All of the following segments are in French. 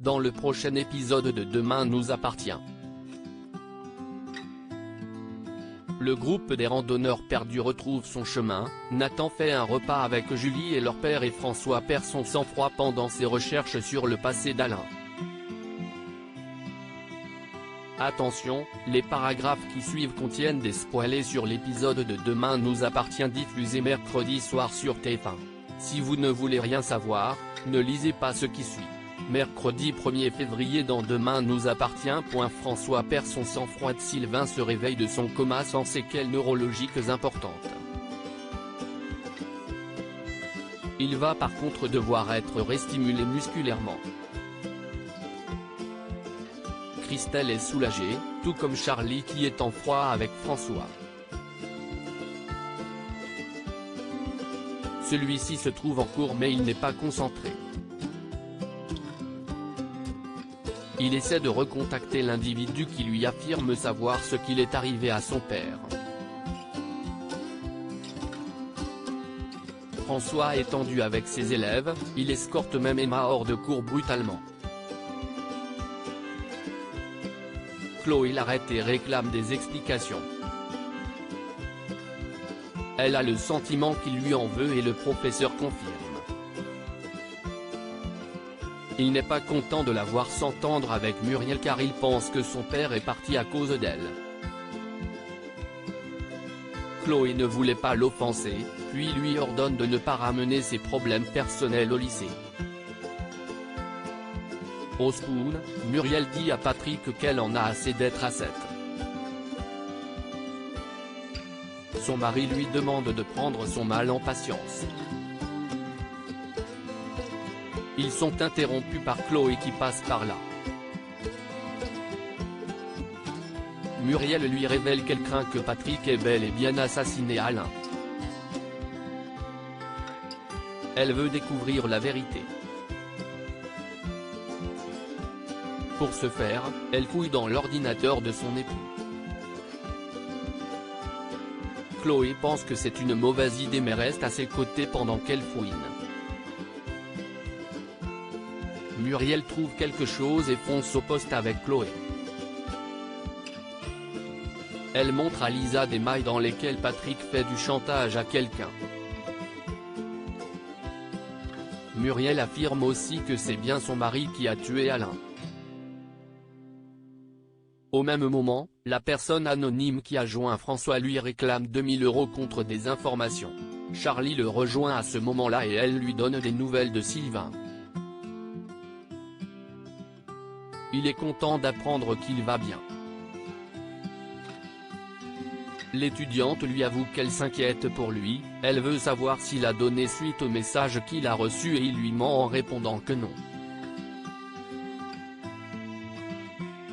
dans le prochain épisode de Demain nous appartient. Le groupe des randonneurs perdus retrouve son chemin. Nathan fait un repas avec Julie et leur père et François perd son sang-froid pendant ses recherches sur le passé d'Alain. Attention, les paragraphes qui suivent contiennent des spoilers sur l'épisode de Demain nous appartient diffusé mercredi soir sur TF1. Si vous ne voulez rien savoir, ne lisez pas ce qui suit. Mercredi 1er février dans Demain nous appartient. François perd son sang-froid. Sylvain se réveille de son coma sans séquelles neurologiques importantes. Il va par contre devoir être restimulé musculairement. Christelle est soulagée, tout comme Charlie qui est en froid avec François. Celui-ci se trouve en cours mais il n'est pas concentré. Il essaie de recontacter l'individu qui lui affirme savoir ce qu'il est arrivé à son père. François est tendu avec ses élèves, il escorte même Emma hors de cours brutalement. Chloé l'arrête et réclame des explications. Elle a le sentiment qu'il lui en veut et le professeur confirme. Il n'est pas content de la voir s'entendre avec Muriel car il pense que son père est parti à cause d'elle. Chloé ne voulait pas l'offenser, puis lui ordonne de ne pas ramener ses problèmes personnels au lycée. Au spoon, Muriel dit à Patrick qu'elle en a assez d'être à 7. Son mari lui demande de prendre son mal en patience. Ils sont interrompus par Chloé qui passe par là. Muriel lui révèle qu'elle craint que Patrick ait bel et bien assassiné Alain. Elle veut découvrir la vérité. Pour ce faire, elle fouille dans l'ordinateur de son époux. Chloé pense que c'est une mauvaise idée mais reste à ses côtés pendant qu'elle fouine. Muriel trouve quelque chose et fonce au poste avec Chloé. Elle montre à Lisa des mailles dans lesquelles Patrick fait du chantage à quelqu'un. Muriel affirme aussi que c'est bien son mari qui a tué Alain. Au même moment, la personne anonyme qui a joint François lui réclame 2000 € contre des informations. Charlie le rejoint à ce moment-là et elle lui donne des nouvelles de Sylvain. Il est content d'apprendre qu'il va bien. L'étudiante lui avoue qu'elle s'inquiète pour lui, elle veut savoir s'il a donné suite au message qu'il a reçu et il lui ment en répondant que non.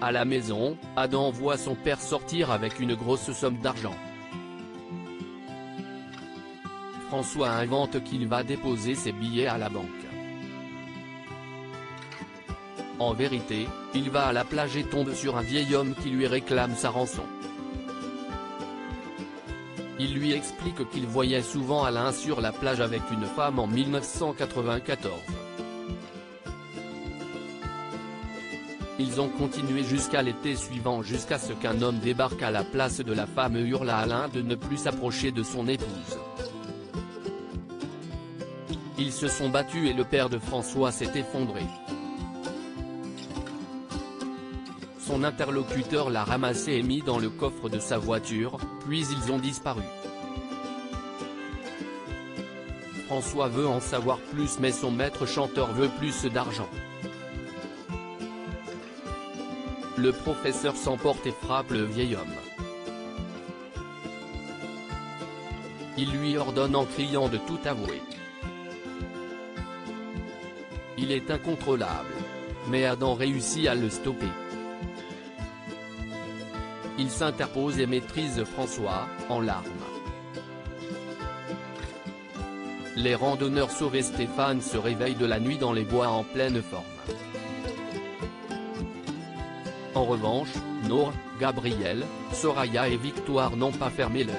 À la maison, Adam voit son père sortir avec une grosse somme d'argent. François invente qu'il va déposer ses billets à la banque. En vérité, il va à la plage et tombe sur un vieil homme qui lui réclame sa rançon. Il lui explique qu'il voyait souvent Alain sur la plage avec une femme en 1994. Ils ont continué jusqu'à l'été suivant jusqu'à ce qu'un homme débarque à la place de la femme et hurle à Alain de ne plus s'approcher de son épouse. Ils se sont battus et le père de François s'est effondré. Son interlocuteur l'a ramassé et mis dans le coffre de sa voiture, puis ils ont disparu. François veut en savoir plus mais son maître chanteur veut plus d'argent. Le professeur s'emporte et frappe le vieil homme. Il lui ordonne en criant de tout avouer. Il est incontrôlable. Mais Adam réussit à le stopper. Il s'interpose et maîtrise François, en larmes. Les randonneurs sauvent et Stéphane se réveille de la nuit dans les bois en pleine forme. En revanche, Nour, Gabriel, Soraya et Victoire n'ont pas fermé l'œil.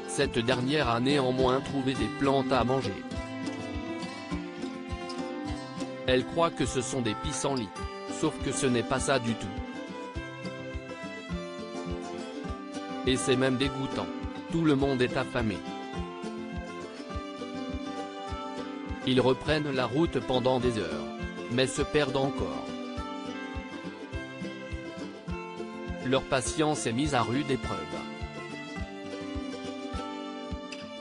Cette dernière a néanmoins trouvé des plantes à manger. Elle croit que ce sont des pissenlits. Sauf que ce n'est pas ça du tout. Et c'est même dégoûtant. Tout le monde est affamé. Ils reprennent la route pendant des heures, mais se perdent encore. Leur patience est mise à rude épreuve.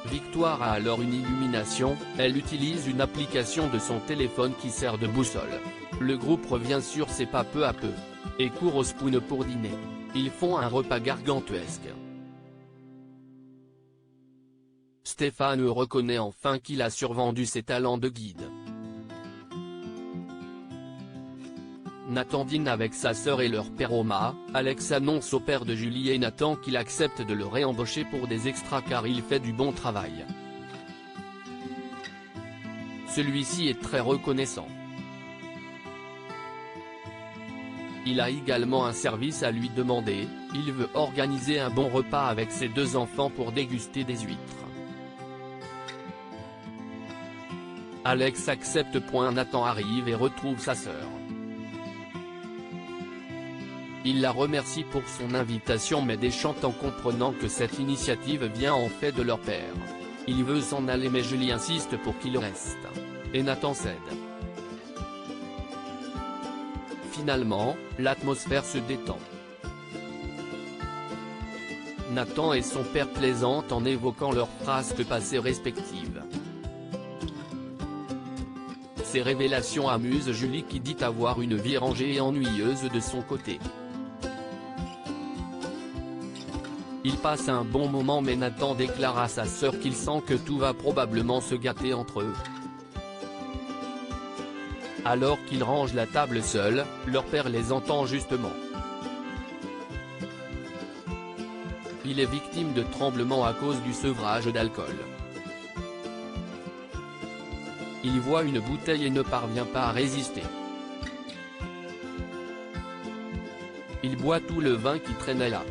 Victoire a alors une illumination, elle utilise une application de son téléphone qui sert de boussole. Le groupe revient sur ses pas peu à peu. Et court au Spoon pour dîner. Ils font un repas gargantuesque. Stéphane reconnaît enfin qu'il a survendu ses talents de guide. Nathan dîne avec sa sœur et leur père Oma. Alex annonce au père de Julie et Nathan qu'il accepte de le réembaucher pour des extras car il fait du bon travail. Celui-ci est très reconnaissant. Il a également un service à lui demander, il veut organiser un bon repas avec ses 2 enfants pour déguster des huîtres. Alex accepte. Nathan arrive et retrouve sa sœur. Il la remercie pour son invitation mais déchante en comprenant que cette initiative vient en fait de leur père. Il veut s'en aller mais Julie insiste pour qu'il reste. Et Nathan cède. Finalement, l'atmosphère se détend. Nathan et son père plaisantent en évoquant leurs phrases de passé respectives. Ces révélations amusent Julie qui dit avoir une vie rangée et ennuyeuse de son côté. Il passe un bon moment mais Nathan déclare à sa sœur qu'il sent que tout va probablement se gâter entre eux. Alors qu'ils rangent la table seuls, leur père les entend justement. Il est victime de tremblements à cause du sevrage d'alcool. Il voit une bouteille et ne parvient pas à résister. Il boit tout le vin qui traînait là.